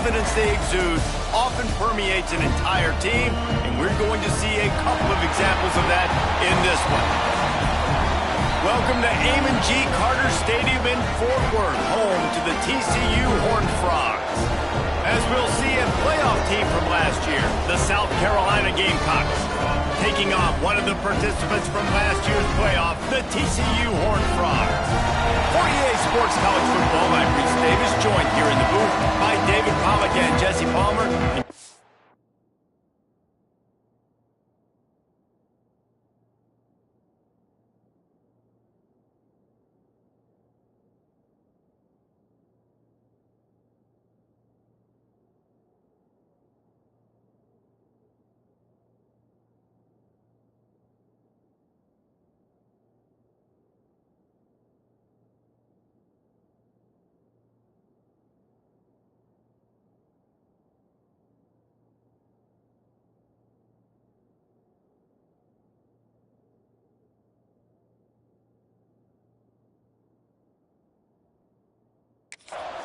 confidence they exude often permeates an entire team, and we're going to see a couple of examples of that in this one. Welcome to Amon G. Carter Stadium in Fort Worth, home to the TCU Horned Frogs. As we'll see, a playoff team from last year, the South Carolina Gamecocks, taking on one of the participants from last year's playoff, the TCU Horned Frogs. For EA Sports College Football, I'm Reese Davis, joined here in the booth by David Pollack and Jesse Palmer.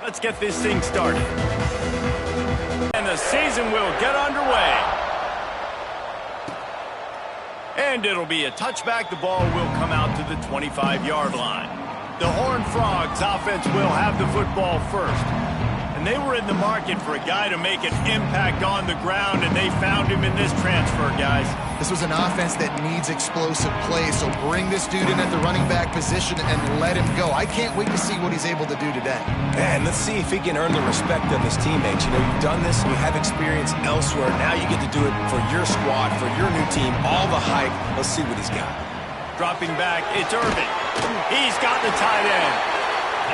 Let's get this thing started. And the season will get underway. And it'll be a touchback. The ball will come out to the 25-yard line. The Horned Frogs offense will have the football first. And they were in the market for a guy to make an impact on the ground, and they found him in this transfer, guys. This was an offense that needs explosive plays, so bring this dude in at the running back position and let him go. I can't wait to see what he's able to do today. And let's see if he can earn the respect of his teammates. You know, you've done this, you have experience elsewhere. Now you get to do it for your squad, for your new team, all the hype. Let's see what he's got. Dropping back, it's Irvin. He's got the tight end.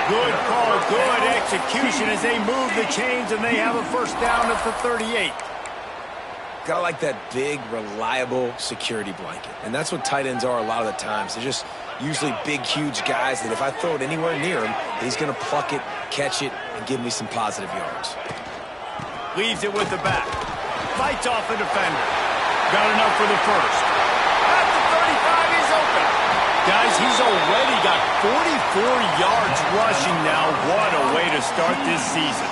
Good call, good execution as they move the chains, and they have a first down at the 38. Gotta like that big, reliable security blanket. And that's what tight ends are a lot of the times. They're just usually big, huge guys that if I throw it anywhere near him, he's going to pluck it, catch it, and give me some positive yards. Leaves it with the back. Fights off a defender. Got enough for the first. At the 35, he's open. Guys, he's already got 44 yards rushing now. What a way to start this season.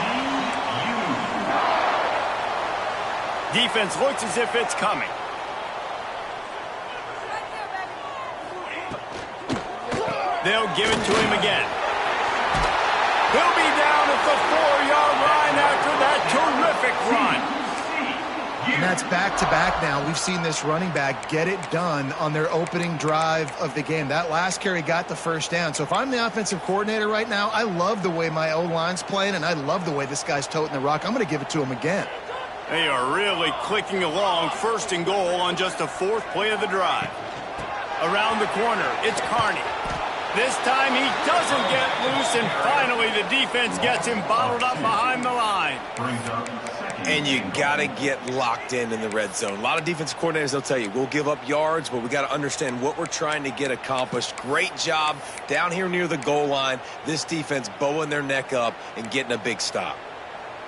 Defense looks as if it's coming. They'll give it to him again. He'll be down at the 4-yard line after that terrific run. And that's back-to-back now. We've seen this running back get it done on their opening drive of the game. That last carry got the first down. So if I'm the offensive coordinator right now, I love the way my O-line's playing, and I love the way this guy's toting the rock. I'm going to give it to him again. They are really clicking along, first and goal on just the 4th play of the drive. Around the corner, it's Carney. This time he doesn't get loose, and finally the defense gets him bottled up behind the line. And you got to get locked in the red zone. A lot of defense coordinators, they'll tell you, we'll give up yards, but we got to understand what we're trying to get accomplished. Great job down here near the goal line. This defense bowing their neck up and getting a big stop.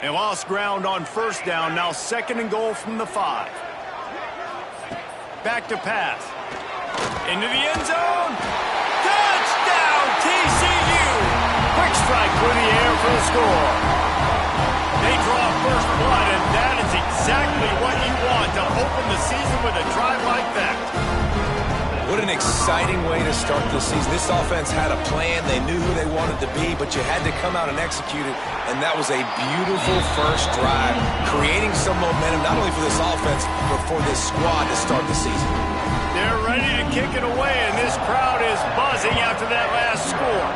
They lost ground on first down, now 2nd and goal from the 5. Back to pass. Into the end zone. Touchdown, TCU! Quick strike through the air for the score. They draw first blood, and that is exactly what you want to open the season with a drive like that. What an exciting way to start this season. This offense had a plan. They knew who they wanted to be, but you had to come out and execute it, and that was a beautiful first drive, creating some momentum, not only for this offense, but for this squad to start the season. They're ready to kick it away, and this crowd is buzzing after that last score.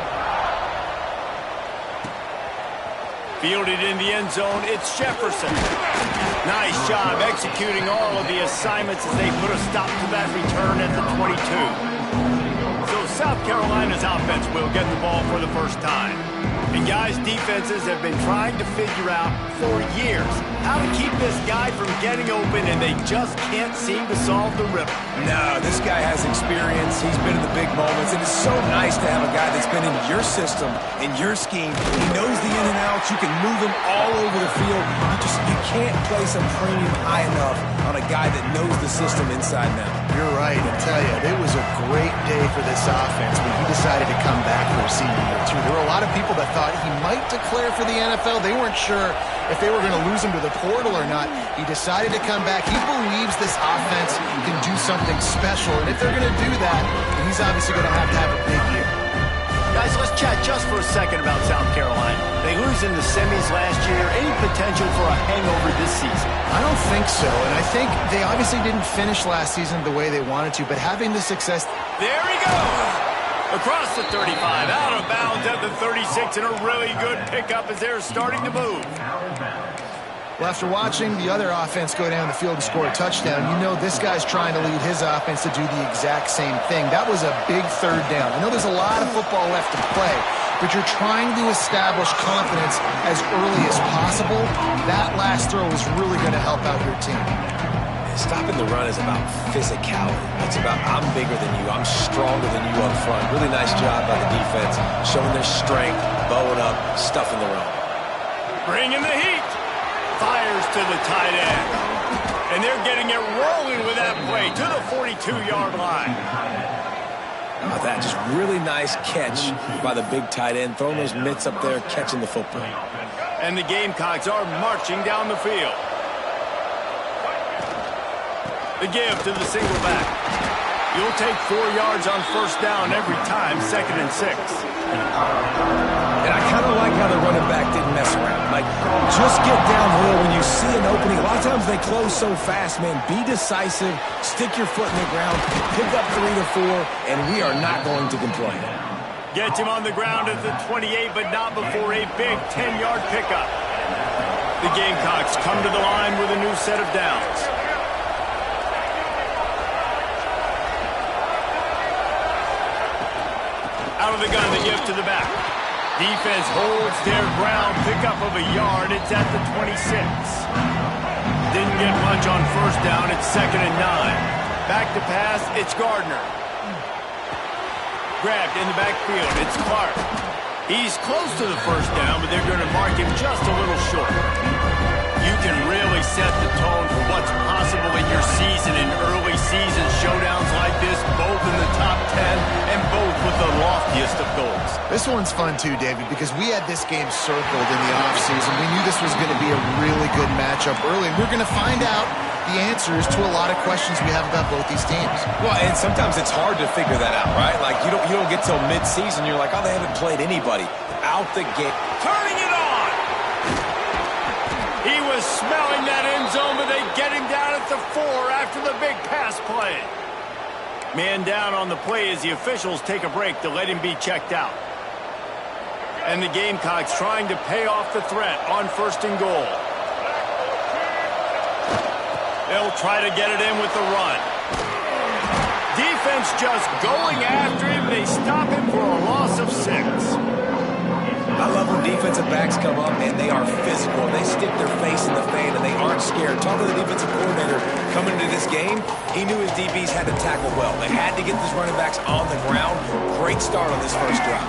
Fielded in the end zone, it's Jefferson. Nice job executing all of the assignments as they put a stop to that return at the 22. So South Carolina's offense will get the ball for the first time. And guys, defenses have been trying to figure out for years how to keep this guy from getting open, and they just can't seem to solve the riddle. No, this guy has experience. He's been in the big moments, and it's so nice to have a guy that's been in your system, in your scheme. He knows the in and outs. You can move him all over the field. You can't place a premium high enough on a guy that knows the system inside and out. You're right. I tell you, it was a great day for this offense when he decided to come back for his senior year, too. There were a lot of people that thought he might declare for the NFL. They weren't sure if they were going to lose him to the portal or not. He decided to come back. He believes this offense can do something special, and if they're going to do that, he's obviously going to have a big year. Guys, let's chat just for a second about South Carolina. They lose in the semis last year. Any potential for a hangover this season? I don't think so, and I think they obviously didn't finish last season the way they wanted to, but having the success... There he goes! Across the 35, out of bounds at the 36, and a really good pickup as they're starting to move. Well, after watching the other offense go down the field and score a touchdown, you know this guy's trying to lead his offense to do the exact same thing. That was a big third down. I know there's a lot of football left to play, but you're trying to establish confidence as early as possible. That last throw is really going to help out your team. Stopping the run is about physicality. It's about I'm bigger than you. I'm stronger than you up front. Really nice job by the defense, showing their strength, bowing up, stuffing the run. Bringing the heat. Fires to the tight end. And they're getting it rolling with that play to the 42-yard line. Oh, that just really nice catch by the big tight end, throwing those mitts up there, catching the football. And the Gamecocks are marching down the field. The give to the single back. You'll take 4 yards on first down every time, 2nd and 6. And I kind of like how the running back didn't mess around. Like, just get downhill when you see an opening. A lot of times they close so fast, man. Be decisive, stick your foot in the ground, pick up 3 to 4, and we are not going to complain. Gets him on the ground at the 28, but not before a big 10-yard pickup. The Gamecocks come to the line with a new set of downs. Out of the gun, the give to the back. Defense holds their ground, pickup of a yard. It's at the 26. Didn't get much on first down. It's 2nd and 9. Back to pass, it's Gardner. Grabbed in the backfield, it's Clark. He's close to the first down, but they're going to mark him just a little short. You can really set the tone for what's possible in your season in early season showdowns like this, both in the top 10 and both with the loftiest of goals. This one's fun too, David, because we had this game circled in the offseason. We knew this was going to be a really good matchup early, and we're going to find out the answers to a lot of questions we have about both these teams. Well, and sometimes it's hard to figure that out, right? Like, you don't get till mid-season, you're like, oh, they haven't played anybody. Out the gate. Turning it on! He was smelling that end zone, but they get him down at the 4 after the big pass play. Man down on the play as the officials take a break to let him be checked out. And the Gamecocks trying to pay off the threat on 1st and goal. They'll try to get it in with the run. Defense just going after him. They stop him for a loss of 6. I love when defensive backs come up and they are physical. They stick their face in the fan and they aren't scared. Talking to the defensive coordinator coming into this game, he knew his DBs had to tackle well. They had to get these running backs on the ground. Great start on this first drive.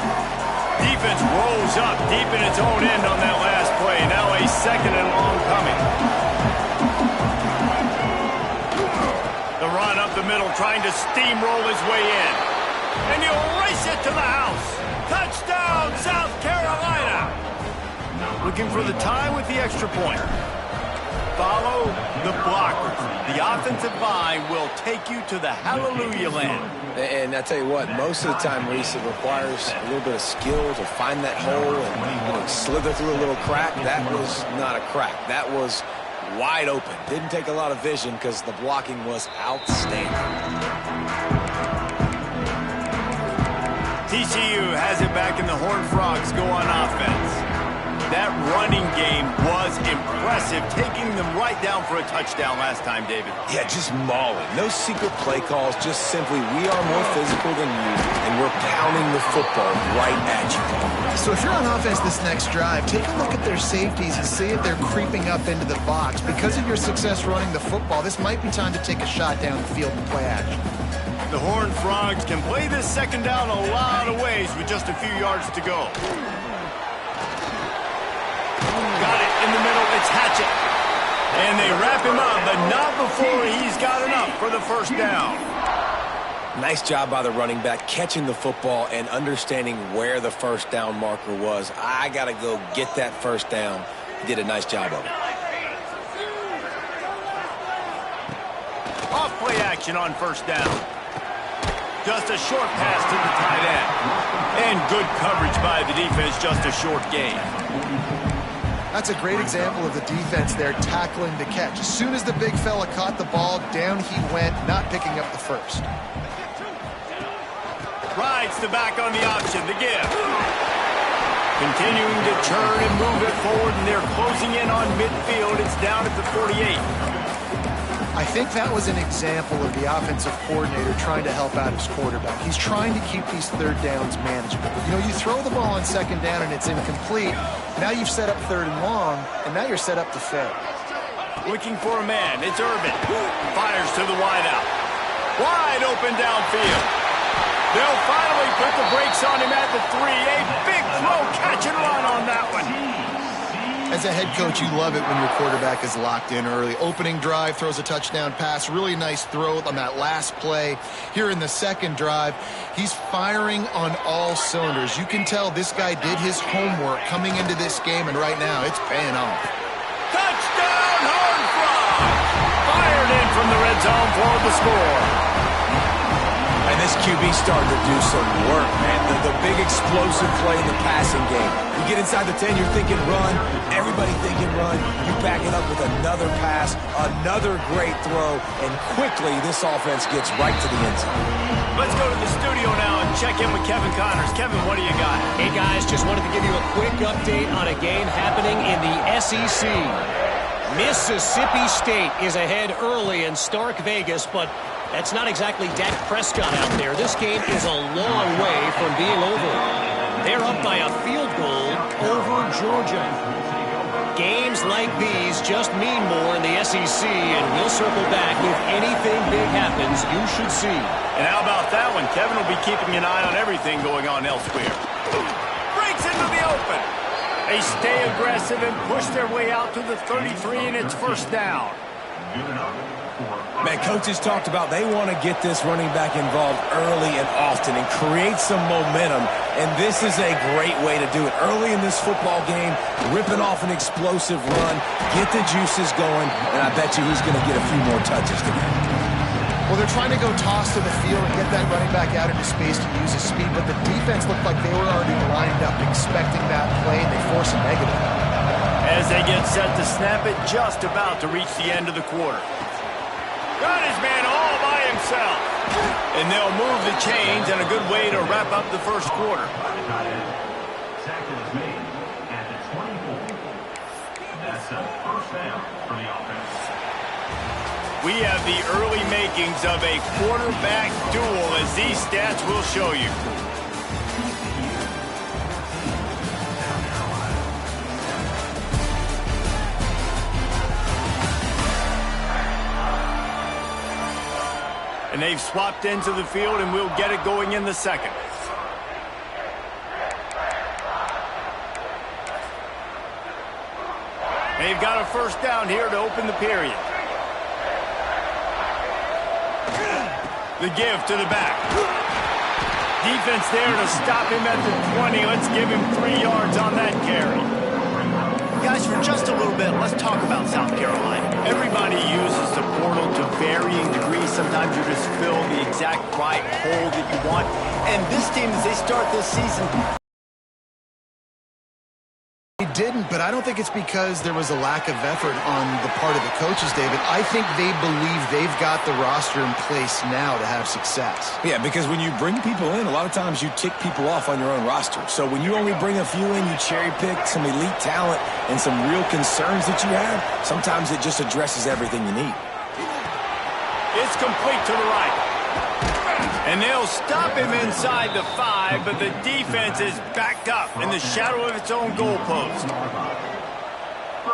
Defense rolls up deep in its own end on that last play. Now a 2nd and long coming. The run up the middle, trying to steamroll his way in. And he'll race it to the house. Touchdown, South Carolina. Looking for the tie with the extra point. Follow the blockers. The offensive line will take you to the hallelujah land. And I tell you what, most of the time, Reese, it requires a little bit of skill to find that hole and slither through a little crack. That was not a crack. That was wide open. Didn't take a lot of vision because the blocking was outstanding. TCU has it back and the Horned Frogs go on offense. That running game was impressive, taking them right down for a touchdown last time, David. Yeah, just mauling. No secret play calls, just simply we are more physical than you, and we're pounding the football right at you. So if you're on offense this next drive, take a look at their safeties and see if they're creeping up into the box. Because of your success running the football, this might be time to take a shot down the field and play action. The Horned Frogs can play this 2nd down a lot of ways with just a few yards to go. Got it in the middle. It's Hatchett. And they wrap him up, but not before he's got enough for the first down. Nice job by the running back, catching the football and understanding where the first down marker was. I got to go get that first down. He did a nice job of it. Off play action on first down. Just a short pass to the tight end. And good coverage by the defense, just a short gain. That's a great example of the defense there tackling the catch. As soon as the big fella caught the ball, down he went, not picking up the first. Rides the back on the option, the give. Continuing to turn and move it forward, and they're closing in on midfield. It's down at the 48. I think that was an example of the offensive coordinator trying to help out his quarterback. He's trying to keep these third downs manageable. You know, you throw the ball on second down and it's incomplete. Now you've set up third and long, and now you're set up to fail. Looking for a man. It's Urban. Fires to the wideout. Wide open downfield. They'll finally put the brakes on him at the 3. A big throw, catch and run on that one. As a head coach, you love it when your quarterback is locked in early. Opening drive, throws a touchdown pass. Really nice throw on that last play. Here in the second drive, he's firing on all cylinders. You can tell this guy did his homework coming into this game, and right now it's paying off. Touchdown, hard fly. Fired in from the red zone for the score. And this QB starting to do some work, man. The big explosive play in the passing game. You get inside the 10, you're thinking run. Everybody thinking run. You back it up with another pass, another great throw, and quickly this offense gets right to the end zone. Let's go to the studio now and check in with Kevin Connors. Kevin, what do you got? Hey, guys, just wanted to give you a quick update on a game happening in the SEC. Mississippi State is ahead early in Stark Vegas, but that's not exactly Dak Prescott out there. This game is a long way from being over. They're up by a field goal over Georgia. Games like these just mean more in the SEC, and we'll circle back if anything big happens you should see. And how about that one? Kevin will be keeping an eye on everything going on elsewhere. Breaks into the open. They stay aggressive and push their way out to the 33, and it's first down. Man, coaches talked about they want to get this running back involved early and often and create some momentum, and this is a great way to do it. Early in this football game, ripping off an explosive run, get the juices going, and I bet you he's going to get a few more touches today. Well, they're trying to go toss to the field and get that running back out into space to use his speed, but the defense looked like they were already lined up expecting that play, and they force a negative. As they get set to snap it, just about to reach the end of the quarter. Got his man all by himself. And they'll move the chains, and a good way to wrap up the first quarter. We have the early makings of a quarterback duel, as these stats will show you. And they've swapped into the field, and we'll get it going in the second. They've got a first down here to open the period. The give to the back. Defense there to stop him at the 20. Let's give him 3 yards on that carry. Guys, for just a little bit, let's talk about South Carolina. Everybody uses the portal to varying degrees. Sometimes you just fill the exact right hole that you want. And this team, as they start this season, They didn't, but I don't think it's because there was a lack of effort on the part of the coaches, David. I think they believe they've got the roster in place now to have success. Yeah, because when you bring people in, a lot of times you tick people off on your own roster. So when you only bring a few in, you cherry pick some elite talent and some real concerns that you have, sometimes it just addresses everything you need. it's complete to the right. And they'll stop him inside the 5, but the defense is backed up in the shadow of its own goalpost.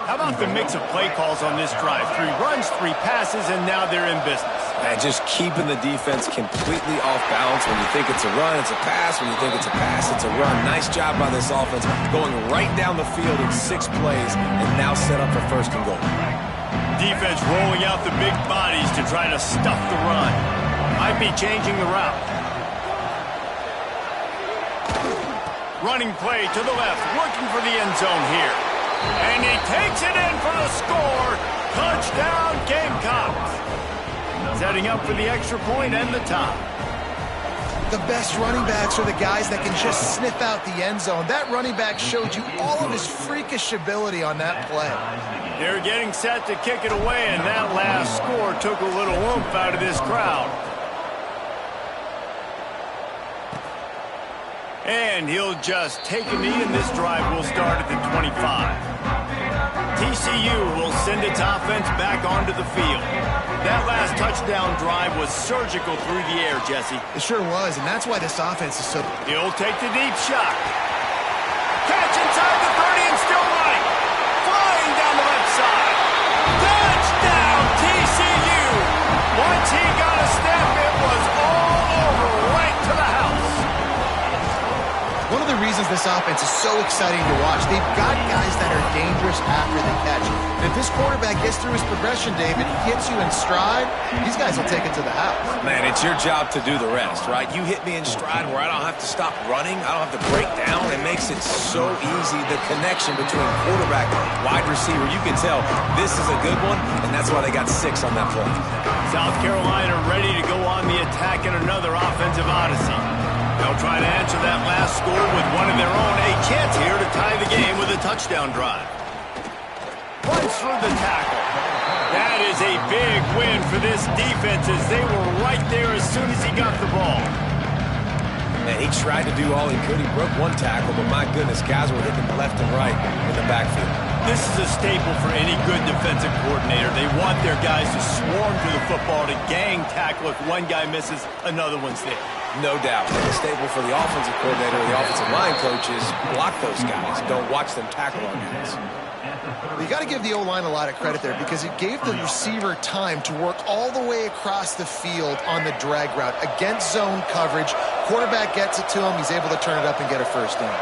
How about the mix of play calls on this drive? 3 runs, 3 passes, and now they're in business. And just keeping the defense completely off balance. When you think it's a run, it's a pass. When you think it's a pass, it's a run. Nice job by this offense, going right down the field in 6 plays, and now set up for 1st and goal. Defense rolling out the big bodies to try to stuff the run. Might be changing the route. Running play to the left, looking for the end zone here. And he takes it in for the score. Touchdown, Gamecocks. Setting up for the extra point and the tie. The best running backs are the guys that can just sniff out the end zone. That running back showed you all of his freakish ability on that play. They're getting set to kick it away, and that last score took a little oomph out of this crowd. And he'll just take a knee, and this drive will start at the 25. TCU will send its offense back onto the field. That last touchdown drive was surgical through the air, Jesse. It sure was, and that's why this offense is so... He'll take the deep shot. Catch inside the 30 and still running. Flying down the left side. Touchdown, TCU! Once he got a step, it was all over, right to the house. One of the reasons this offense is so exciting to watch, they've got guys that are dangerous after the catch. And if this quarterback gets through his progression, David, hits you in stride, these guys will take it to the house. Man, it's your job to do the rest, right? You hit me in stride where I don't have to stop running. I don't have to break down. It makes it so easy, the connection between quarterback and wide receiver. You can tell this is a good one, and that's why they got 6 on that play. South Carolina ready to go on the attack in another offensive odyssey. They'll try to answer that last score with one of their own. A chance here to tie the game with a touchdown drive. Runs through the tackle. That is a big win for this defense as they were right there as soon as he got the ball. Man, he tried to do all he could. He broke one tackle, but my goodness, guys were hitting left and right in the backfield. This is a staple for any good defensive coordinator. They want their guys to swarm to the football, to gang tackle. If one guy misses, another one's there. No doubt. And the staple for the offensive coordinator and the offensive line coaches, block those guys. Don't watch them tackle our guys. You got to give the O-line a lot of credit there because it gave the receiver time to work all the way across the field on the drag route. Against zone coverage, quarterback gets it to him. He's able to turn it up and get a first down.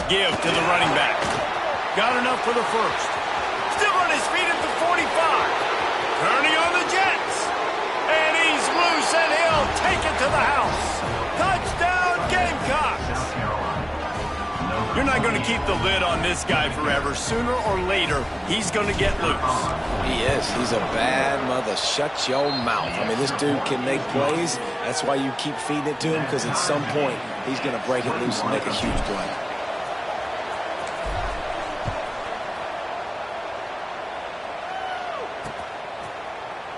Give to the running back. Got enough for the first. Still on his feet at the 45. Turning on the Jets. And he's loose, and he'll take it to the house. Touchdown, Gamecocks. You're not going to keep the lid on this guy forever. Sooner or later, he's going to get loose. He is. He's a bad mother. Shut your mouth. I mean, this dude can make plays. That's why you keep feeding it to him, because at some point, he's going to break it loose and make a huge play.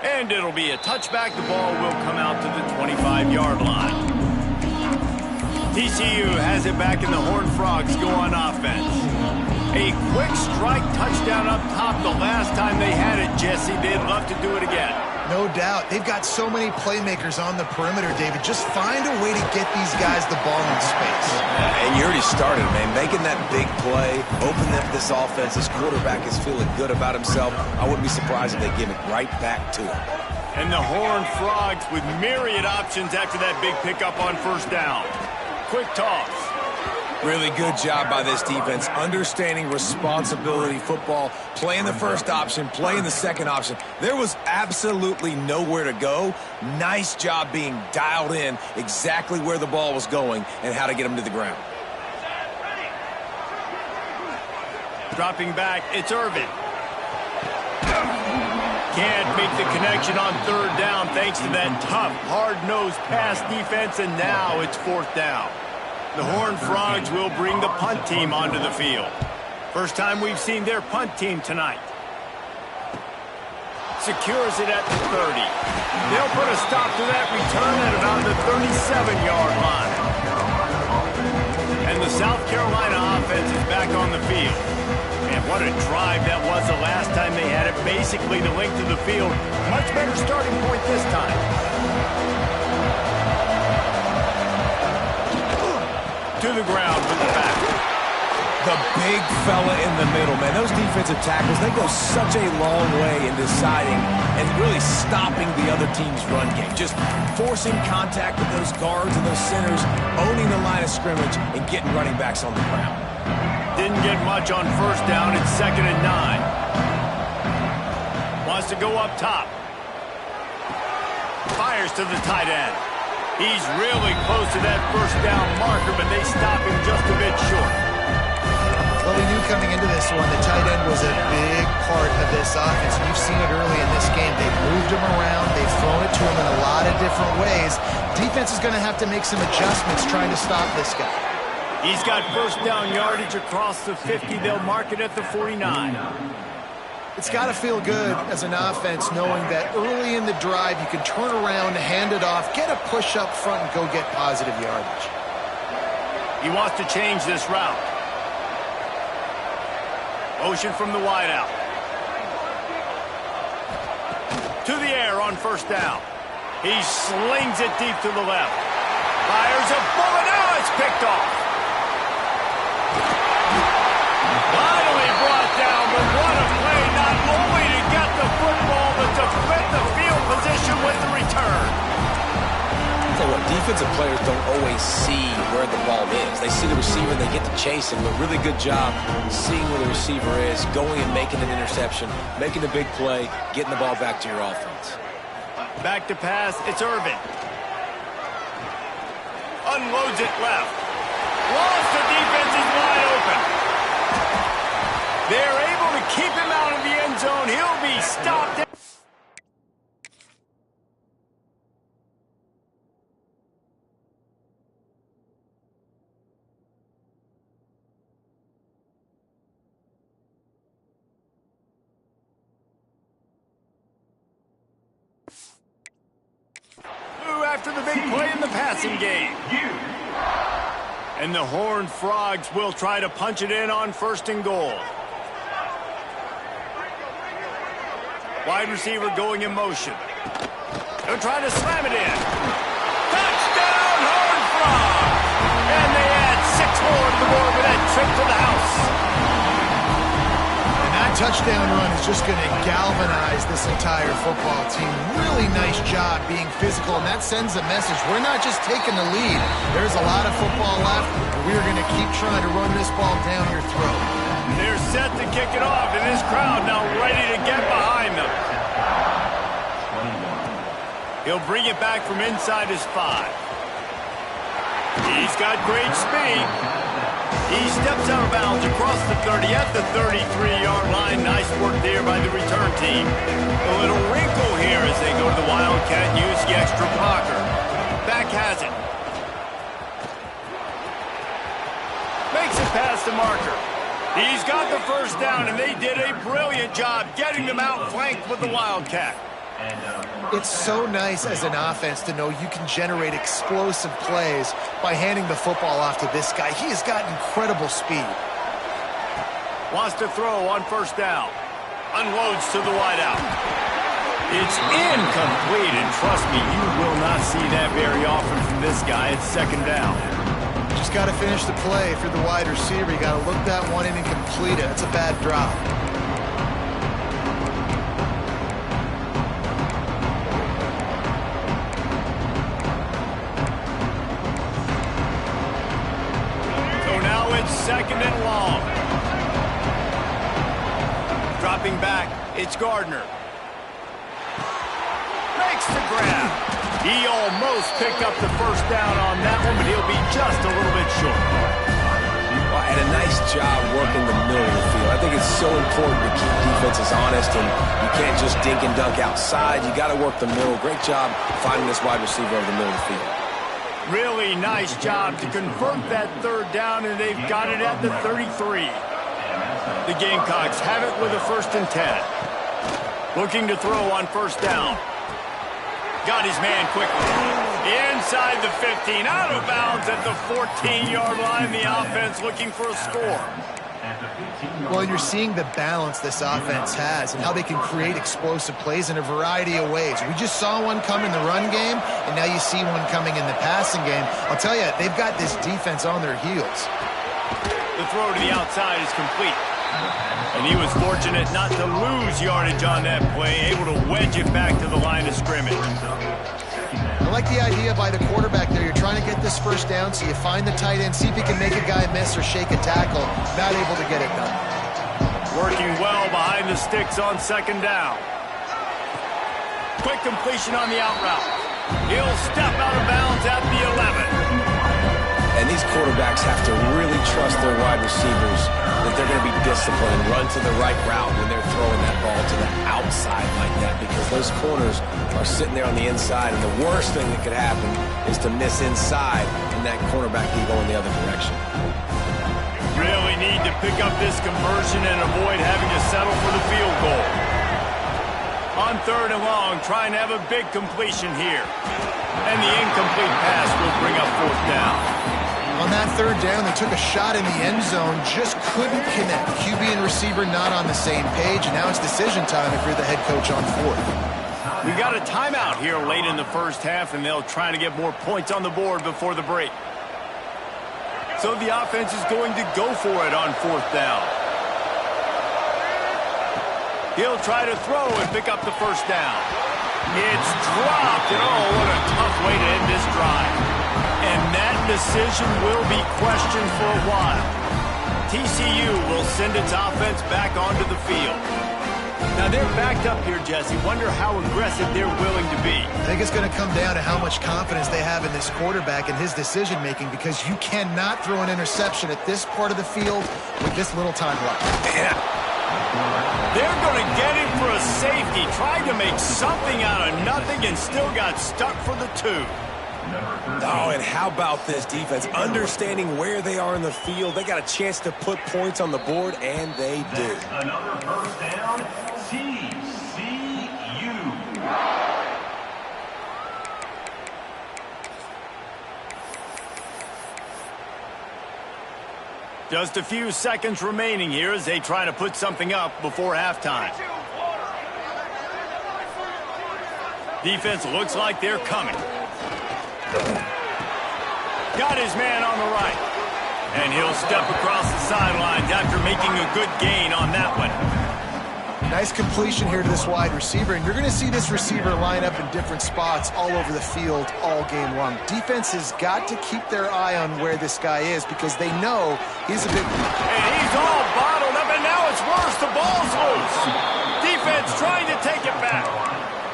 And it'll be a touchback. The ball will come out to the 25-yard line. TCU has it back, and the Horned Frogs go on offense. A quick strike touchdown up top the last time they had it, Jesse. They'd love to do it again. No doubt. They've got so many playmakers on the perimeter, David. Just find a way to get these guys the ball in space. And you already started, man. Making that big play, opening up this offense. This quarterback is feeling good about himself. I wouldn't be surprised if they give it right back to him. And the Horned Frogs with myriad options after that big pickup on first down. Quick toss. Really good job by this defense, understanding responsibility football, playing the first option, playing the second option. There was absolutely nowhere to go. Nice job being dialed in exactly where the ball was going and how to get him to the ground. Dropping back, it's Irvin. Can't make the connection on third down thanks to that tough, hard-nosed pass defense, and now it's fourth down. The Horned Frogs will bring the punt team onto the field. First time we've seen their punt team tonight. Secures it at the 30. They'll put a stop to that return at about the 37-yard line. And the South Carolina offense is back on the field. And what a drive that was the last time they had it. Basically the length of the field. Much better starting point this time. To the ground with the back. The big fella in the middle, man. Those defensive tackles, they go such a long way in deciding and really stopping the other team's run game. Just forcing contact with those guards and those centers, owning the line of scrimmage, and getting running backs on the ground. Didn't get much on first down. It's 2nd and 9. to go up top. Fires to the tight end. He's really close to that first down marker, but they stop him just a bit short. Well, we knew coming into this one, the tight end was a big part of this offense. And you've seen it early in this game. They've moved him around. They've thrown it to him in a lot of different ways. Defense is going to have to make some adjustments trying to stop this guy. He's got first down yardage across the 50. They'll mark it at the 49. It's got to feel good as an offense knowing that early in the drive you can turn around, hand it off, get a push up front, and go get positive yardage. He wants to change this route. Motion from the wideout. To the air on first down. He slings it deep to the left. Fires a bullet. Now it's picked off. Finally brought down, but what a play, not only to get the football, but to flip the field position with the return. I'll tell you what, defensive players don't always see where the ball is. They see the receiver, they get to chase him. A really good job seeing where the receiver is, going and making an interception, making a big play, getting the ball back to your offense. Back to pass, it's Irvin. Unloads it left. Lost, the defense is wide open. They're able to keep him out of the end zone. He'll be stopped. After the big play in the passing game. And the Horned Frogs will try to punch it in on first and goal. Wide receiver going in motion. They'll try to slam it in. Touchdown, Horned Frogs! And they add 6 more to the board with that trip to the house. And that touchdown run is just going to galvanize this entire football team. Really nice job being physical, and that sends a message. We're not just taking the lead. There's a lot of football left, but we're going to keep trying to run this ball down your throat. They're set to kick it off, and this crowd now ready to get behind them. He'll bring it back from inside his 5. He's got great speed. He steps out of bounds across the 30 at the 33-yard line. Nice work there by the return team. A little wrinkle here as they go to the Wildcat and use the extra blocker. Back has it. Makes it past the marker. He's got the first down, and they did a brilliant job getting them out flanked with the Wildcat. It's so nice as an offense to know you can generate explosive plays by handing the football off to this guy. He has got incredible speed. Wants to throw on first down. Unloads to the wideout. It's incomplete, and trust me, you will not see that very often from this guy. It's second down. Just got to finish the play. If you're the wide receiver, you got to look that one in and complete it. It's a bad drop. Second and long. Dropping back, it's Gardner. Makes the grab. He almost picked up the first down on that one, but he'll be just a little bit short. Well, and a nice job working the middle of the field. I think it's so important to keep defenses honest, and you can't just dink and dunk outside. You got to work the middle. Great job finding this wide receiver over the middle of the field. Really nice job to convert that third down, and they've got it at the 33. The Gamecocks have it with a 1st and 10. Looking to throw on first down. Got his man quickly. Inside the 15, out of bounds at the 14-yard line. The offense looking for a score. Well, you're seeing the balance this offense has and how they can create explosive plays in a variety of ways. We just saw one come in the run game, and now you see one coming in the passing game. I'll tell you, they've got this defense on their heels. The throw to the outside is complete. And he was fortunate not to lose yardage on that play, able to wedge it back to the line of scrimmage. I like the idea by the quarterback there. You're trying to get this first down, so you find the tight end, see if he can make a guy miss or shake a tackle. Not able to get it done. Working well behind the sticks on second down. quick completion on the out route. He'll step out of bounds at the 11. And these quarterbacks have to really trust their wide receivers that they're going to be disciplined and run to the right route when they're throwing that ball to the outside like that, because those corners are sitting there on the inside, and the worst thing that could happen is to miss inside and that cornerback can go in the other direction. Really need to pick up this conversion and avoid having to settle for the field goal. On 3rd and long, trying to have a big completion here. And the incomplete pass will bring up 4th down. On that 3rd down, they took a shot in the end zone, just couldn't connect. QB and receiver not on the same page, and now it's decision time if you're the head coach on 4th. We got a timeout here late in the first half, and they'll try to get more points on the board before the break. So the offense is going to go for it on 4th down. He'll try to throw and pick up the 1st down. It's dropped, and oh, what a tough way to end this drive. And that decision will be questioned for a while. TCU will send its offense back onto the field. Now they're backed up here, Jesse. Wonder how aggressive they're willing to be. I think it's going to come down to how much confidence they have in this quarterback and his decision-making, because you cannot throw an interception at this part of the field with this little time left. Yeah. They're going to get him for a safety. Tried to make something out of nothing and still got stuck for the 2. Oh, and how about this defense? Understanding where they are in the field. They got a chance to put points on the board, and they do. Another 1st down, TCU. Just a few seconds remaining here as they try to put something up before halftime. Defense looks like they're coming. Got his man on the right. And he'll step across the sidelines after making a good gain on that one. Nice completion here to this wide receiver, and you're going to see this receiver line up in different spots all over the field all game long. Defense has got to keep their eye on where this guy is, because they know he's a big... And he's all bottled up, and now it's worse. The ball's loose. Defense trying to take it back.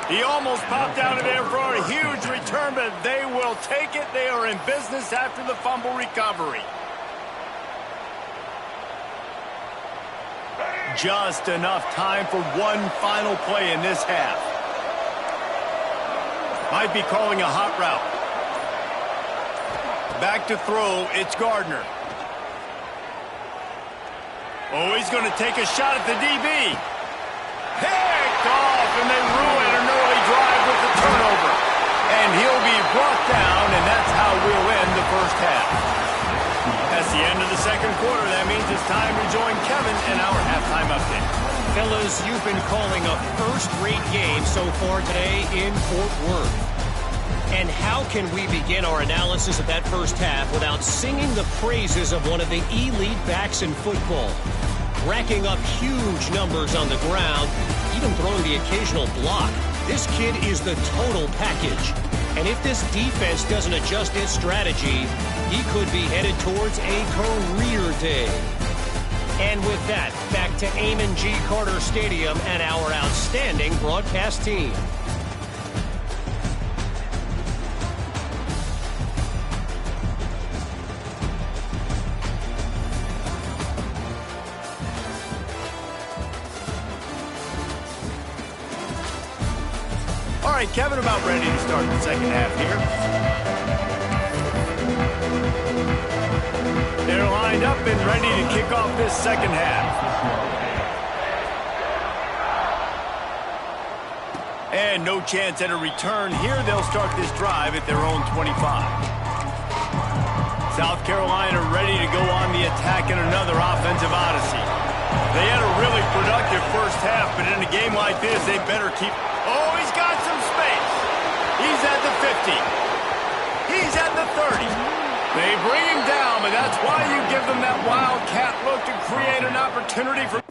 He almost popped out of there for a huge return, but they will take it. They are in business after the fumble recovery. Just enough time for one final play in this half. Might be calling a hot route. Back to throw, it's Gardner. Oh, he's going to take a shot at the DB. Picked off, and they ruin an early drive with the turnover. And he'll be brought down, and that's how we'll end the first half. That's the end of the second quarter. That means it's time to join Kevin in our halftime update. Fellas, you've been calling a first-rate game so far today in Fort Worth. And how can we begin our analysis of that first half without singing the praises of one of the elite backs in football? Racking up huge numbers on the ground, even throwing the occasional block. This kid is the total package. And if this defense doesn't adjust its strategy, he could be headed towards a career day. And with that, back to Amon G. Carter Stadium and our outstanding broadcast team. All right, Kevin, about ready to start the second half here. They're lined up and ready to kick off this second half. And no chance at a return here. They'll start this drive at their own 25. South Carolina ready to go on the attack in another offensive odyssey. They had a really productive first half, but in a game like this, they better keep... Oh, he's got some space. He's at the 50. He's at the 30. They bring him down, but that's why you give them that wildcat look to create an opportunity for...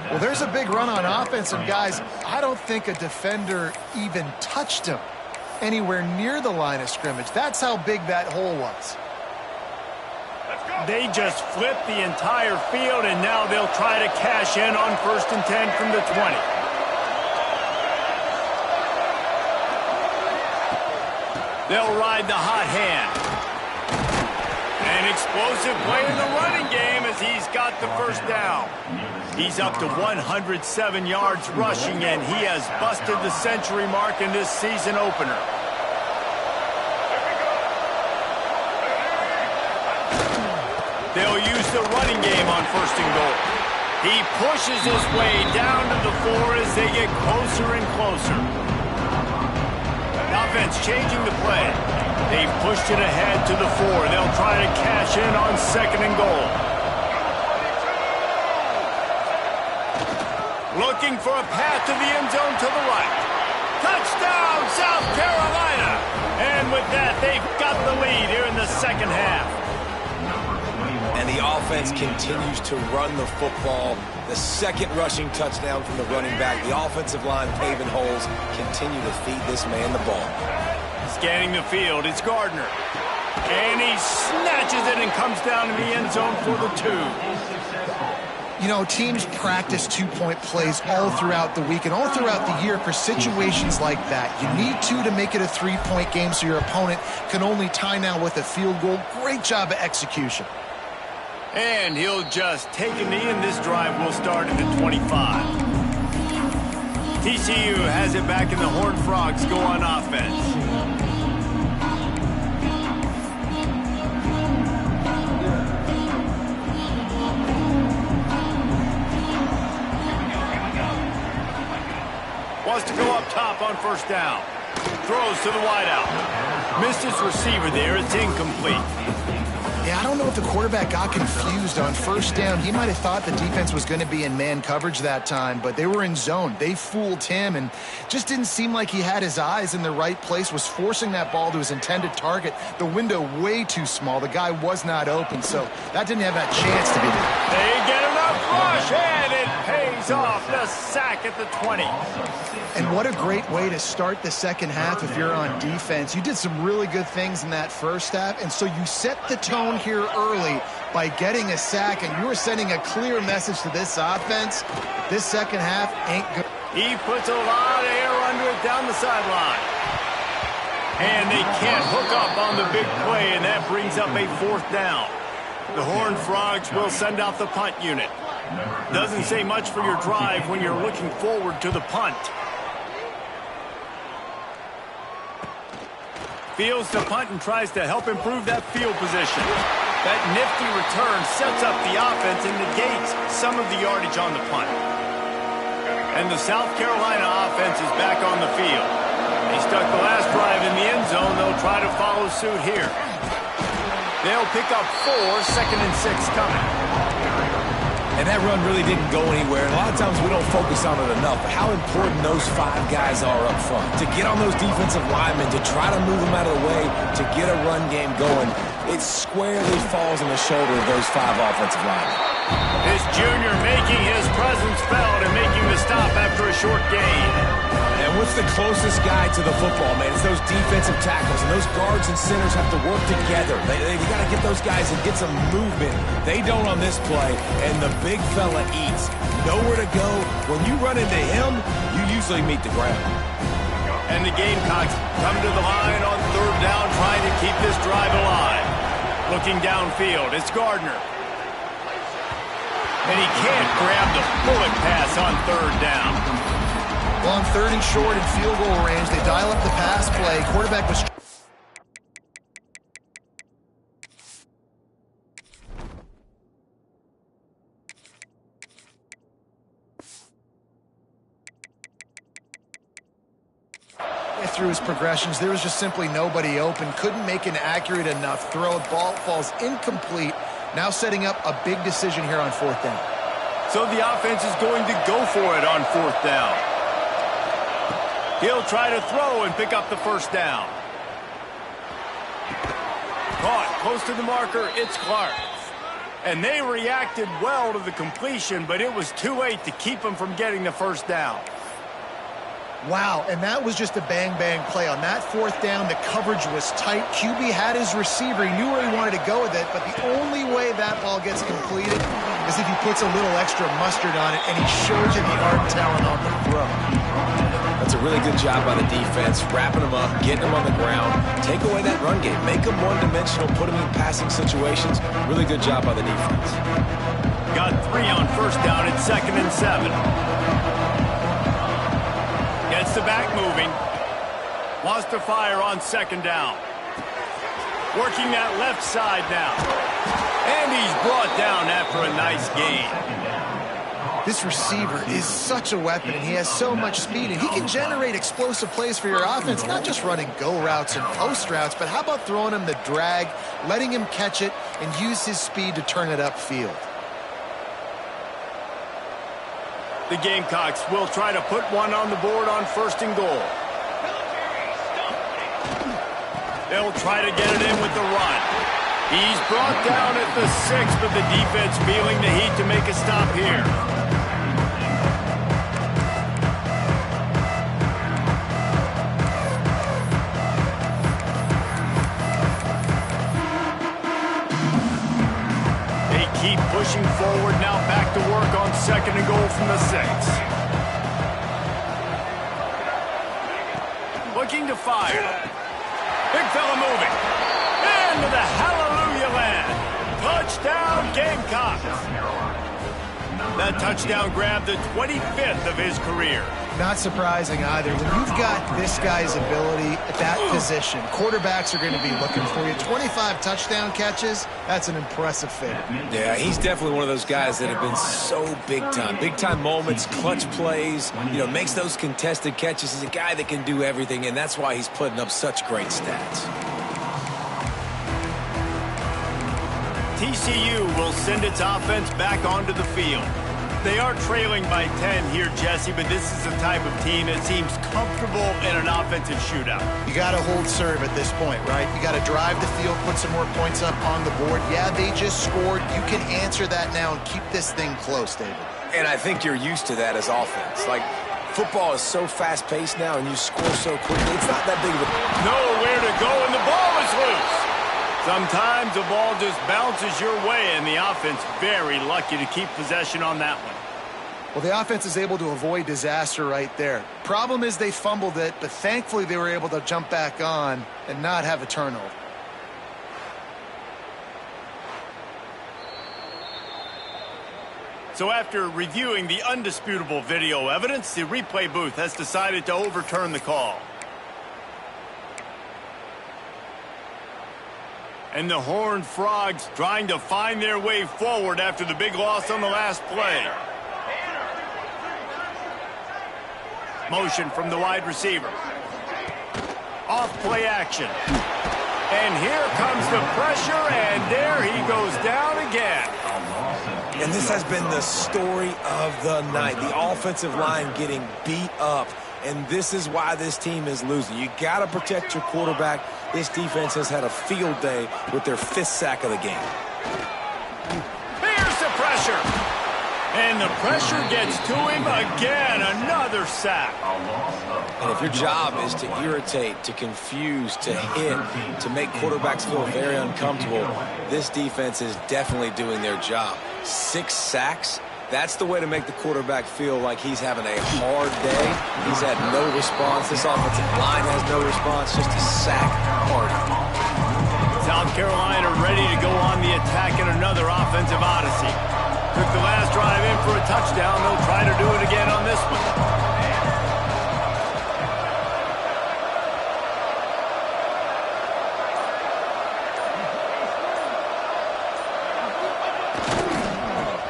Well, there's a big run on offense, and guys, I don't think a defender even touched him anywhere near the line of scrimmage. That's how big that hole was. They just flipped the entire field, and now they'll try to cash in on 1st and 10 from the 20. They'll ride the hot hand. An explosive play in the running game as he's got the first down. He's up to 107 yards rushing, and he has busted the century mark in this season opener. They'll use the running game on 1st and goal. He pushes his way down to the 4 as they get closer and closer. Offense changing the play. They've pushed it ahead to the 4. They'll try to cash in on 2nd and goal. Looking for a path to the end zone to the right. Touchdown, South Carolina! And with that, they've got the lead here in the second half. And the offense continues to run the football. The second rushing touchdown from the running back. The offensive line paving holes. Continue to feed this man the ball. Scanning the field, it's Gardner. And he snatches it and comes down in the end zone for the 2. You know, teams practice two-point plays all throughout the week and all throughout the year for situations like that. You need to make it a 3-point game so your opponent can only tie now with a field goal. Great job of execution. And he'll just take a knee, and this drive will start at the 25. TCU has it back, and the Horned Frogs go on offense. Wants to go up top on 1st down. Throws to the wideout. Missed his receiver there. It's incomplete. Yeah, I don't know if the quarterback got confused on 1st down. He might have thought the defense was going to be in man coverage that time, but they were in zone. They fooled him and just didn't seem like he had his eyes in the right place, was forcing that ball to his intended target. The window way too small. The guy was not open, so that didn't have that chance to be there. They get enough rush, and it pays off. The sack at the 20. And what a great way to start the second half if you're on defense. You did some really good things in that first half, and so you set the tone here early by getting a sack, and you were sending a clear message to this offense. This second half ain't good. He puts a lot of air under it down the sideline. And they can't hook up on the big play, and that brings up a 4th down. The Horned Frogs will send out the punt unit. Doesn't say much for your drive when you're looking forward to the punt. Fields the punt and tries to help improve that field position. That nifty return sets up the offense and negates some of the yardage on the punt. And the South Carolina offense is back on the field. They stuck the last drive in the end zone. They'll try to follow suit here. They'll pick up 4, 2nd and 6 coming. And that run really didn't go anywhere. And a lot of times we don't focus on it enough. But how important those 5 guys are up front. To get on those defensive linemen, to try to move them out of the way, to get a run game going, it squarely falls on the shoulder of those 5 offensive linemen. This junior making his presence felt and making the stop after a short gain. And what's the closest guy to the football, man? It's those defensive tackles, and those guards and centers have to work together. They got to get those guys and get some movement. They don't on this play, and the big fella eats. Nowhere to go. When you run into him, you usually meet the ground. And the Gamecocks come to the line on 3rd down, trying to keep this drive alive. Looking downfield, it's Gardner. And he can't grab the bullet pass on 3rd down. Well, on 3rd and short in field goal range, they dial up the pass play. Quarterback was... through his progressions, there was just simply nobody open. Couldn't make an accurate enough throw. Ball falls incomplete. Now setting up a big decision here on 4th down. So the offense is going to go for it on 4th down. He'll try to throw and pick up the 1st down. Caught close to the marker. It's Clark. And they reacted well to the completion, but it was too late to keep them from getting the first down. Wow, and that was just a bang-bang play. On that fourth down, the coverage was tight. QB had his receiver. He knew where he wanted to go with it, but the only way that ball gets completed is if he puts a little extra mustard on it, and he shows you the arm talent on the throw. That's a really good job by the defense, wrapping them up, getting them on the ground. Take away that run game. Make them one-dimensional, put them in passing situations. Really good job by the defense. Got 3 on first down at 2nd and 7. Gets the back moving. Wants to fire on 2nd down. Working that left side now. And he's brought down after a nice gain. This receiver is such a weapon, and he has so much speed, and he can generate explosive plays for your offense, not just running go routes and post routes, but how about throwing him the drag, letting him catch it, and use his speed to turn it upfield. The Gamecocks will try to put one on the board on 1st and goal. They'll try to get it in with the run. He's brought down at the 6, but the defense feeling the heat to make a stop here. Keep pushing forward now, back to work on 2nd and goal from the 6. Looking to fire. Big fella moving. Into the hallelujah land. Touchdown Gamecocks. That touchdown grabbed the 25th of his career. Not surprising either. When you've got this guy's ability at that position, quarterbacks are going to be looking for you. 25 touchdown catches, that's an impressive feat. Yeah, he's definitely one of those guys that have been so big time. Big time moments, clutch plays, makes those contested catches. He's a guy that can do everything, and that's why he's putting up such great stats. TCU will send its offense back onto the field. They are trailing by 10 here, Jesse, but this is the type of team that seems comfortable in an offensive shootout. You got to hold serve at this point, right? You got to drive the field, put some more points up on the board. Yeah, they just scored. You can answer that now and keep this thing close, David. And I think you're used to that as offense. Like, football is so fast-paced now, and you score so quickly. It's not that big of a... Nowhere to go, and the ball is loose. Sometimes the ball just bounces your way, and the offense very lucky to keep possession on that one. Well, the offense is able to avoid disaster right there. Problem is they fumbled it, but thankfully they were able to jump back on and not have a turnover. So after reviewing the undisputable video evidence, the replay booth has decided to overturn the call. And the Horned Frogs trying to find their way forward after the big loss on the last play. Motion from the wide receiver. Off play action. And here comes the pressure, and there he goes down again. And this has been the story of the night. The offensive line getting beat up. And this is why this team is losing. You got to protect your quarterback. This defense has had a field day with their 5th sack of the game. Here's the pressure. And the pressure gets to him again. Another sack. And if your job is to irritate, to confuse, to hit, to make quarterbacks feel very uncomfortable, this defense is definitely doing their job. 6 sacks. That's the way to make the quarterback feel like he's having a hard day. He's had no response. This offensive line has no response. Just a sack party. South Carolina ready to go on the attack in another offensive odyssey. Took the last drive in for a touchdown. They'll try to do it again on this one.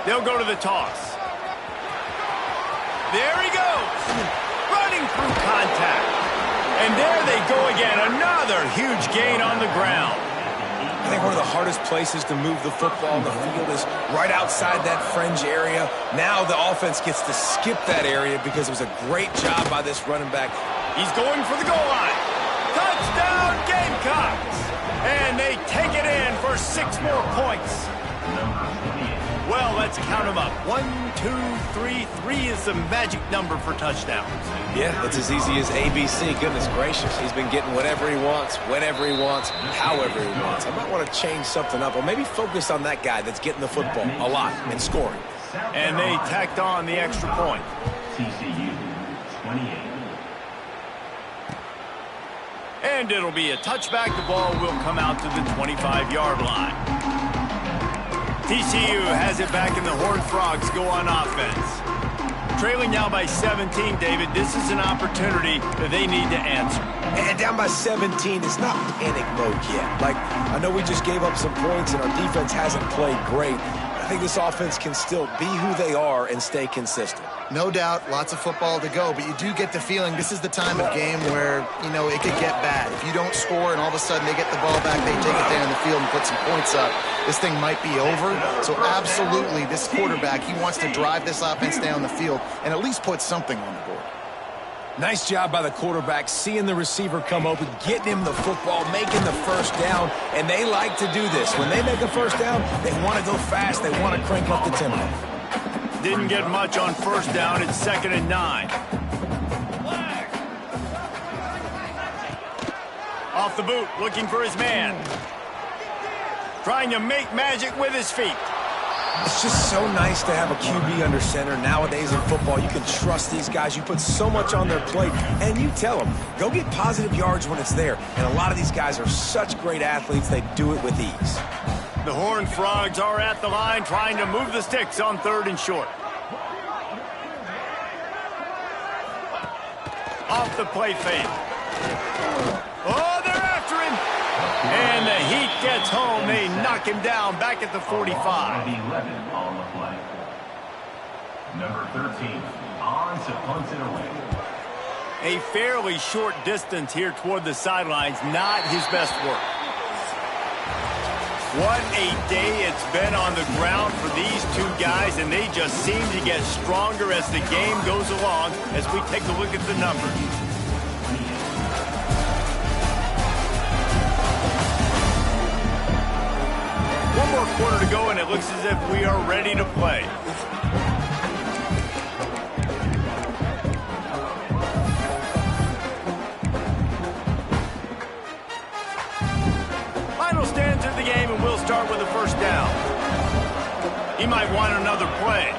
They'll go to the toss. There he goes. Running through contact. And there they go again. Another huge gain on the ground. I think one of the hardest places to move the football on the field is right outside that fringe area. Now the offense gets to skip that area because it was a great job by this running back. He's going for the goal line. Touchdown Gamecocks. And they take it in for 6 more points. Well, let's count them up. 1, 2, 3. 3 is the magic number for touchdowns. Yeah, it's as easy as ABC. Goodness gracious. He's been getting whatever he wants, whenever he wants, however he wants. I might want to change something up or maybe focus on that guy that's getting the football a lot and scoring. And they tacked on the extra point. TCU, 28. And it'll be a touchback. The ball will come out to the 25-yard line. TCU has it back, and the Horned Frogs go on offense. Trailing now by 17, David. This is an opportunity that they need to answer. And down by 17, it's not panic mode yet. Like, I know we just gave up some points, and our defense hasn't played great. I think this offense can still be who they are and stay consistent. No doubt, lots of football to go, but you do get the feeling this is the time of game where, you know, it could get bad. If you don't score and all of a sudden they get the ball back, they take it down the field and put some points up, this thing might be over. So absolutely, this quarterback, he wants to drive this offense down the field and at least put something on the board. Nice job by the quarterback, seeing the receiver come open, getting him the football, making the first down, and they like to do this. When they make a first down, they want to go fast, they want to crank up the tempo. Didn't get much on first down. It's 2nd and 9. Off the boot, looking for his man. Trying to make magic with his feet. It's just so nice to have a QB under center. Nowadays in football, you can trust these guys. You put so much on their plate, and you tell them, go get positive yards when it's there. And a lot of these guys are such great athletes, they do it with ease. The Horned Frogs are at the line trying to move the sticks on 3rd and short. Off the play fake. Oh, they're after him. And the Heat gets home. They knock him down back at the 45. 11 on the play. Number 13 on to punt it away. A fairly short distance here toward the sidelines. Not his best work. What a day it's been on the ground for these two guys, and they just seem to get stronger as the game goes along as we take a look at the numbers. One more quarter to go, and it looks as if we are ready to play. Final stands of the game, and we'll start with a first down. He might want another play.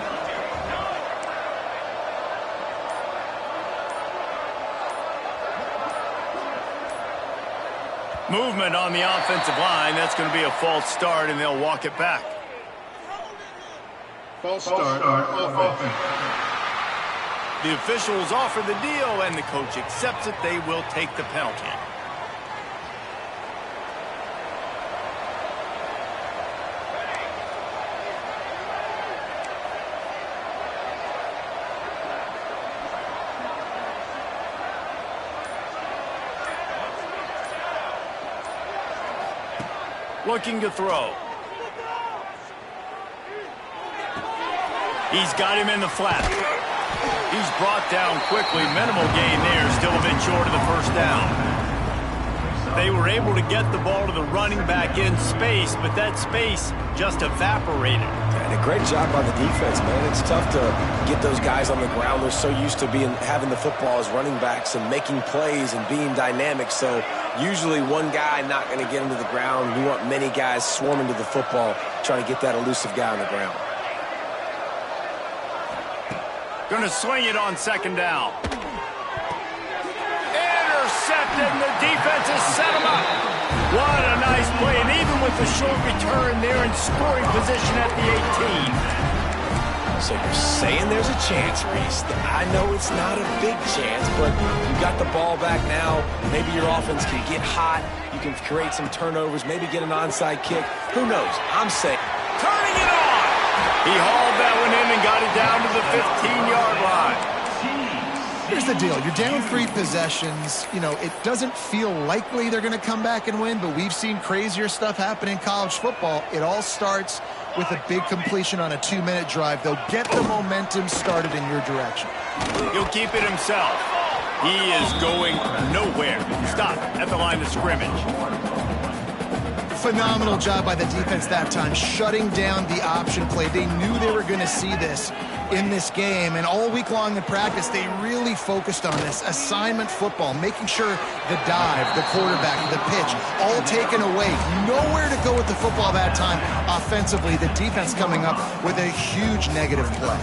Movement on the offensive line. That's going to be a false start, and they'll walk it back. False start of offense. The officials offer the deal, and the coach accepts it. They will take the penalty. Looking to throw. He's got him in the flat. He's brought down quickly. Minimal gain there. Still a bit short of the first down. They were able to get the ball to the running back in space, but that space just evaporated. And a great job by the defense, man. It's tough to get those guys on the ground. They're so used to having the football as running backs and making plays and being dynamic. So usually one guy not going to get him to the ground. You want many guys swarming to the football, trying to get that elusive guy on the ground. Going to swing it on 2nd down. Intercepted, and the defense has set him up. What a nice play, and even with the short return, they're in scoring position at the 18. So you're saying there's a chance, Reese. I know it's not a big chance, but you got the ball back now. Maybe your offense can get hot. You can create some turnovers, maybe get an onside kick. Who knows? I'm saying. Turning it on. He hauled that one in and got it down to the 15-yard line. Here's the deal. You're down 3 possessions. You know, it doesn't feel likely they're going to come back and win, but we've seen crazier stuff happen in college football. It all starts with a big completion on a 2-minute drive. They'll get the momentum started in your direction. He'll keep it himself. He is going nowhere. Stop at the line of scrimmage. Phenomenal job by the defense that time, shutting down the option play. They knew they were going to see this in this game, and all week long in practice, they really focused on this assignment football, making sure the dive, the quarterback, the pitch, all taken away. Nowhere to go with the football that time offensively. The defense coming up with a huge negative play.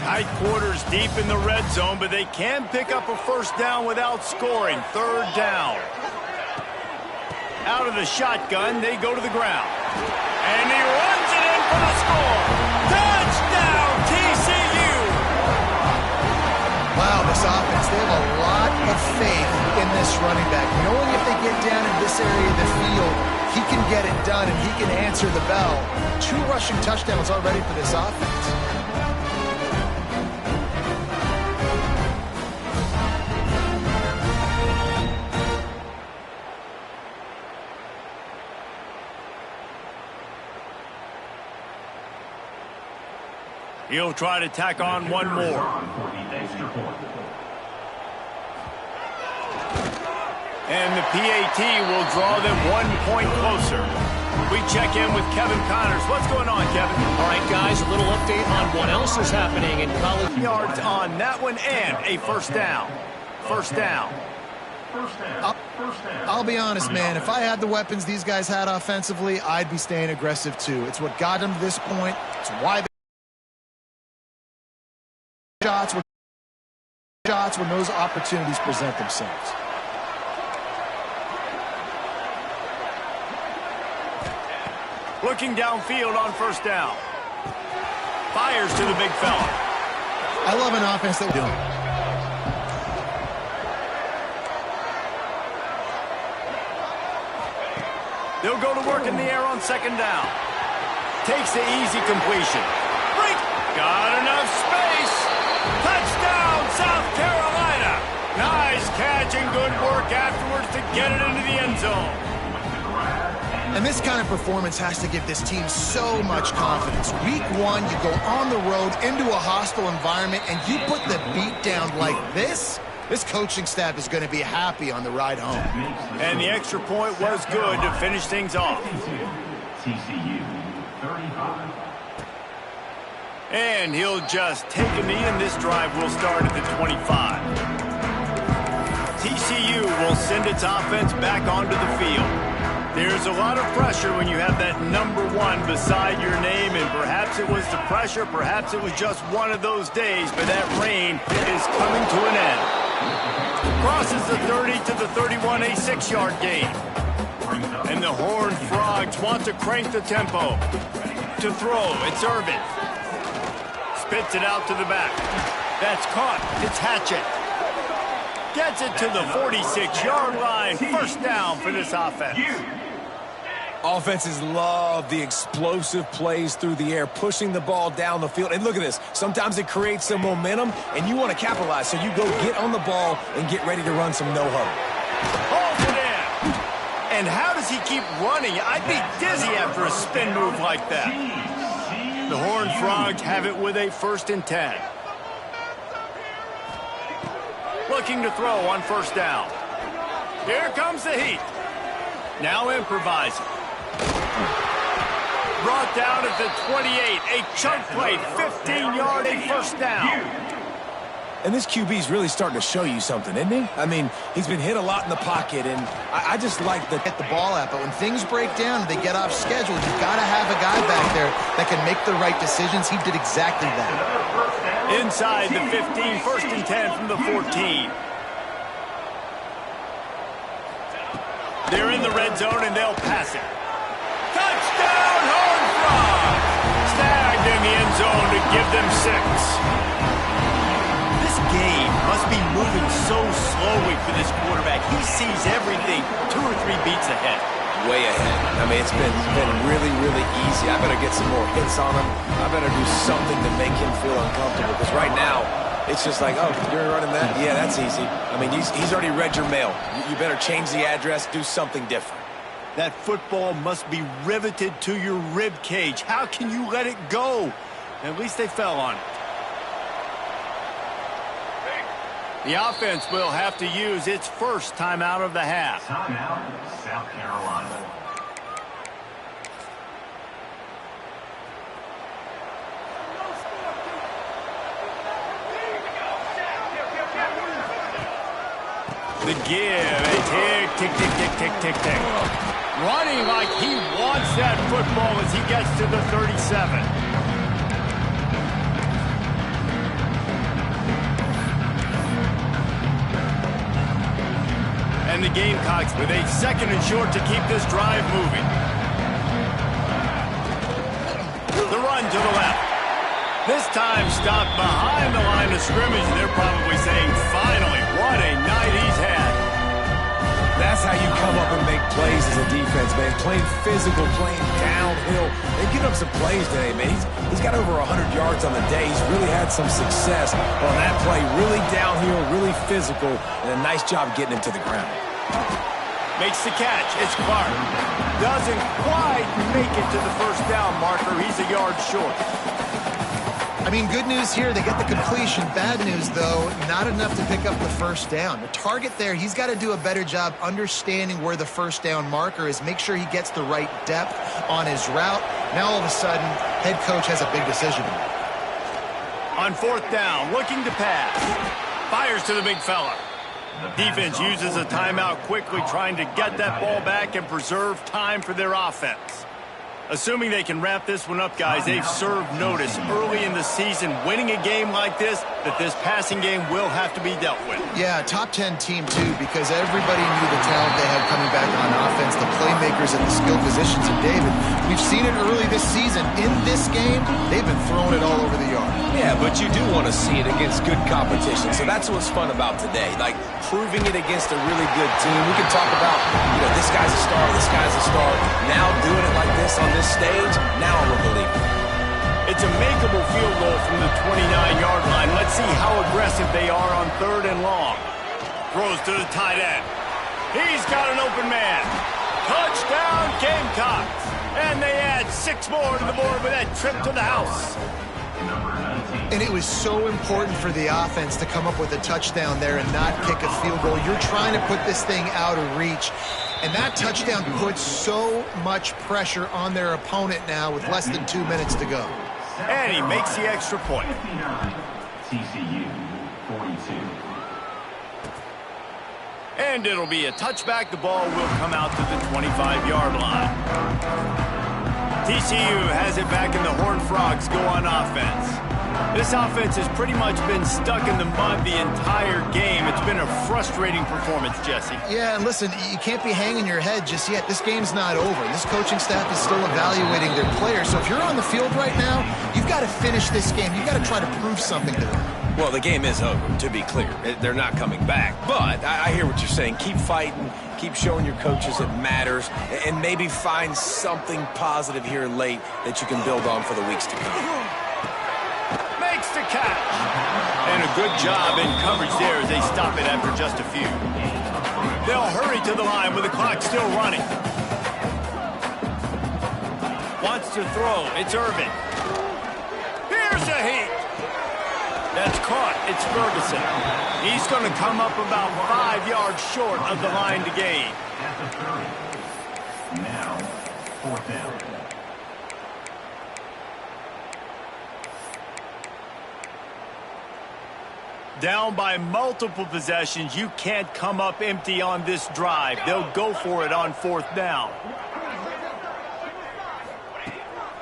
Tight quarters deep in the red zone, but they can pick up a first down without scoring. Third down. Out of the shotgun, they go to the ground. And he runs it in for the score. Touchdown, TCU! Wow, this offense, they have a lot of faith in this running back. Knowing if they get down in this area of the field, he can get it done and he can answer the bell. 2 rushing touchdowns already for this offense. He'll try to tack on one more. And the PAT will draw them 1 point closer. We check in with Kevin Connors. What's going on, Kevin? All right, guys, a little update on what else is happening in college. Yards on that one and a first down. First down. I'll be honest, man. If I had the weapons these guys had offensively, I'd be staying aggressive too. It's what got them to this point. It's why they shots when those opportunities present themselves. Looking downfield on first down. Fires to the big fella. I love an offense that we're doing. They'll go to work in the air on second down. Takes the easy completion. Got enough space. Touchdown, South Carolina. Nice catch and good work afterwards to get it into the end zone. And this kind of performance has to give this team so much confidence. Week 1, you go on the road into a hostile environment and you put the beat down like this. This coaching staff is going to be happy on the ride home. And the extra point was good to finish things off. TCU 35. And he'll just take a knee, and this drive will start at the 25. TCU will send its offense back onto the field. There's a lot of pressure when you have that number 1 beside your name, and perhaps it was the pressure, perhaps it was just one of those days, but that rain is coming to an end. Crosses the 30 to the 31, a 6-yard gain. And the Horned Frogs want to crank the tempo. To throw, it's Irvin. Spits it out to the back. That's caught. It's Hatchett. Gets it to the 46-yard line. First down for this offense. Offenses love the explosive plays through the air, pushing the ball down the field. And look at this. Sometimes it creates some momentum, and you want to capitalize. So you go get on the ball and get ready to run some no-huddle. Holds it in. And how does he keep running? I'd be dizzy after a spin move like that. The Horned Frogs have it with a 1st and 10. Looking to throw on first down. Here comes the heat. Now improvising. Brought down at the 28. A chunk play, 15-yard, a first down. And this QB's really starting to show you something, isn't he? I mean, he's been hit a lot in the pocket, and I just like the... Get the ball out, but when things break down and they get off schedule, you've got to have a guy back there that can make the right decisions. He did exactly that. Inside the 15, 1st and 10 from the 14. They're in the red zone, and they'll pass it. Touchdown, Horned Frogs! Snagged in the end zone to give them 6. Game must be moving so slowly for this quarterback. He sees everything 2 or 3 beats ahead. Way ahead. I mean, it's been really, really easy. I better get some more hits on him. I better do something to make him feel uncomfortable, because right now it's just like, oh, you're running that? Yeah, that's easy. I mean, he's already read your mail. You better change the address, do something different. That football must be riveted to your rib cage. How can you let it go? At least they fell on it. The offense will have to use its first timeout of the half. Timeout, South Carolina. The give, a tick, tick, tick, tick, tick, tick, tick. Running like he wants that football as he gets to the 37. And the Gamecocks with a second and short to keep this drive moving. The run to the left. This time stopped behind the line of scrimmage. They're probably saying, finally, what a night he's had. That's how you come up and make plays as a defense, man. Playing physical, playing downhill. They've given up some plays today, man. He's got over 100 yards on the day. He's really had some success on that play. Really downhill, really physical, and a nice job getting him to the ground. Makes the catch. It's Clark. Doesn't quite make it to the first down marker. He's a yard short. I mean, good news here, they get the completion. Bad news, though, not enough to pick up the first down. The target there, he's got to do a better job understanding where the first down marker is, make sure he gets the right depth on his route. Now, all of a sudden, head coach has a big decision. On fourth down, looking to pass. Fires to the big fella. Defense uses a timeout quickly, trying to get that ball back and preserve time for their offense. Assuming they can wrap this one up, guys, they've served notice early in the season, winning a game like this, that this passing game will have to be dealt with. Yeah, top 10 team, too, because everybody knew the talent they had coming back on offense, the playmakers at the skill positions. And, David, we've seen it early this season. In this game, they've been throwing it all over the yard. Yeah, but you do want to see it against good competition. So that's what's fun about today, like proving it against a really good team. We can talk about, this guy's a star, this guy's a star. Now doing it like this on this stage, now I'm a believer. It's a makeable field goal from the 29-yard line. Let's see how aggressive they are on third and long. Throws to the tight end. He's got an open man. Touchdown, Gamecocks. And they add 6 more to the board with that trip to the house. And it was so important for the offense to come up with a touchdown there and not kick a field goal. You're trying to put this thing out of reach. And that touchdown puts so much pressure on their opponent now with less than 2 minutes to go. And he makes the extra point. TCU 42. And it'll be a touchback. The ball will come out to the 25-yard line. TCU has it back, and the Horned Frogs go on offense. This offense has pretty much been stuck in the mud the entire game. It's been a frustrating performance, Jesse. Yeah, and listen, you can't be hanging your head just yet. This game's not over. This coaching staff is still evaluating their players. So if you're on the field right now, you've got to finish this game. You've got to try to prove something to them. Well, the game is over, to be clear. They're not coming back. But I hear what you're saying. Keep fighting. Keep showing your coaches it matters. And maybe find something positive here late that you can build on for the weeks to come. Makes the catch. And a good job in coverage there as they stop it after just a few. They'll hurry to the line with the clock still running. Wants to throw. It's Irvin. Here's a heat. That's caught. It's Ferguson. He's going to come up about 5 yards short of the line to gain. At the 30. Now, fourth down. Down by multiple possessions, you can't come up empty on this drive. They'll go for it on fourth down.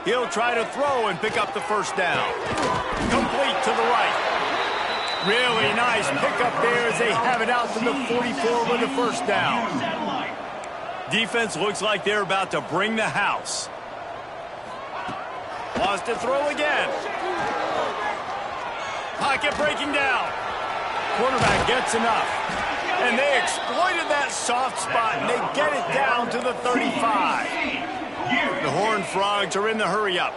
He'll try to throw and pick up the first down. Complete to the right. Really nice pickup there as they have it out to the 44 with the first down. Defense looks like they're about to bring the house. Wants to throw again. Pocket breaking down. Quarterback gets enough. And they exploited that soft spot, and they get it down to the 35. The Horned Frogs are in the hurry-up.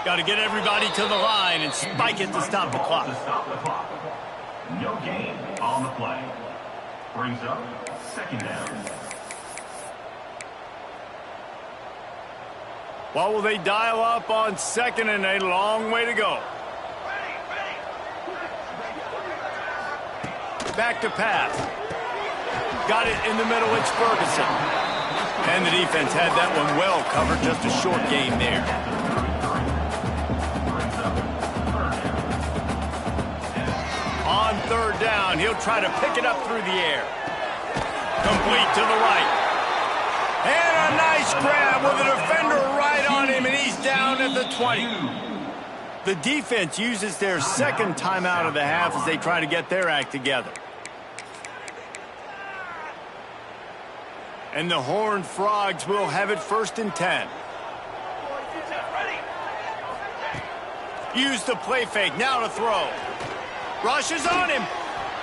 Got to get everybody to the line and spike it to stop the clock. No gain on the play. Brings up second down. What will they dial up on second, and a long way to go? Back to pass. Got it in the middle, it's Ferguson. And the defense had that one well covered, just a short gain there. On third down, he'll try to pick it up through the air. Complete to the right. And a nice grab with a defender right on him, and he's down at the 20. The defense uses their second timeout of the half as they try to get their act together. And the Horned Frogs will have it 1st and 10. Use the play fake, now to throw. Rushes on him.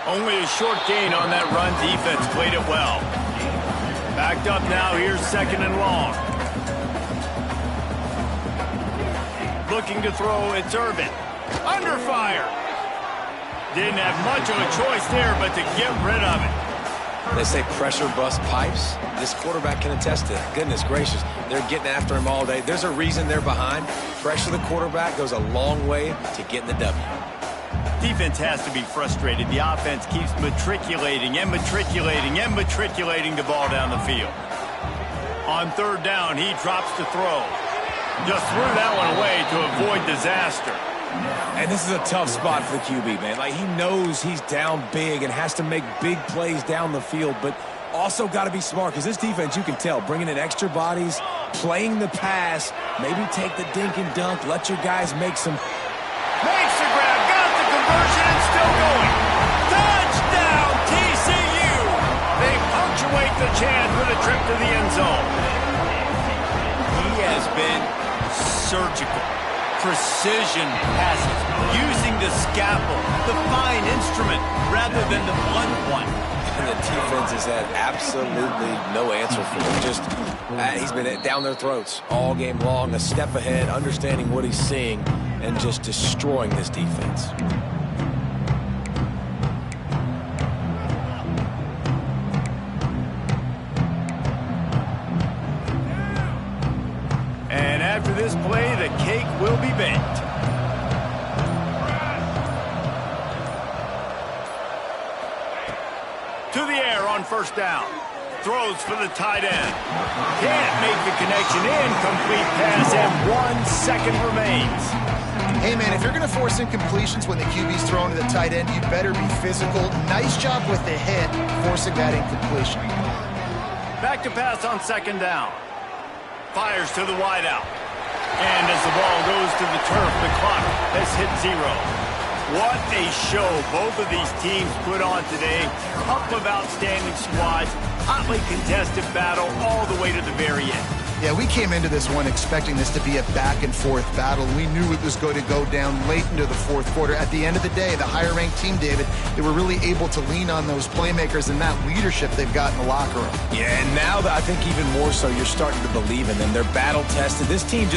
Only a short gain on that run. Defense played it well. Backed up now, here's 2nd and long. Looking to throw, it's Urban. Under fire. Didn't have much of a choice there, but to get rid of it. They say pressure bust pipes. This quarterback can attest to that. Goodness gracious, they're getting after him all day. There's a reason they're behind. Pressure the quarterback goes a long way to getting the W. Defense has to be frustrated. The offense keeps matriculating and matriculating and matriculating the ball down the field. On third down, he drops to throw. Just threw that one away to avoid disaster. And this is a tough spot for the QB, man. Like, he knows he's down big and has to make big plays down the field, but also got to be smart because this defense, you can tell, bringing in extra bodies, playing the pass, maybe take the dink and dunk, let your guys make some. Makes the grab, got the conversion, and still going. Touchdown, TCU! They punctuate the chance with a trip to the end zone. He has been surgical. Precision passes, using the scalpel, the fine instrument, rather than the blunt one. And the defense has had absolutely no answer for him. Just, he's been down their throats all game long, a step ahead, understanding what he's seeing, and just destroying this defense. After this play, the cake will be baked. To the air on 1st down. Throws for the tight end. Can't make the connection. Incomplete pass, and 1 second remains. Hey, man, if you're going to force incompletions when the QB's thrown to the tight end, you better be physical. Nice job with the hit, forcing that incompletion. Back to pass on 2nd down. Fires to the wideout. And as the ball goes to the turf, the clock has hit 0. What a show both of these teams put on today. Couple of outstanding squads. Hotly contested battle all the way to the very end. Yeah, we came into this one expecting this to be a back-and-forth battle. We knew it was going to go down late into the 4th quarter. At the end of the day, the higher-ranked team, David, they were really able to lean on those playmakers and that leadership they've got in the locker room. Yeah, and now I think even more so, you're starting to believe in them. They're battle-tested. This team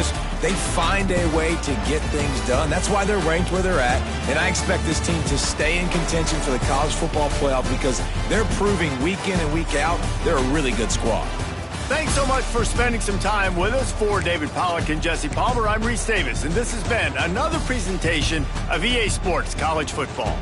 they find a way to get things done. That's why they're ranked where they're at, and I expect this team to stay in contention for the college football playoff because they're proving week in and week out they're a really good squad. Thanks so much for spending some time with us. For David Pollack and Jesse Palmer, I'm Reese Davis, and this has been another presentation of EA Sports College Football.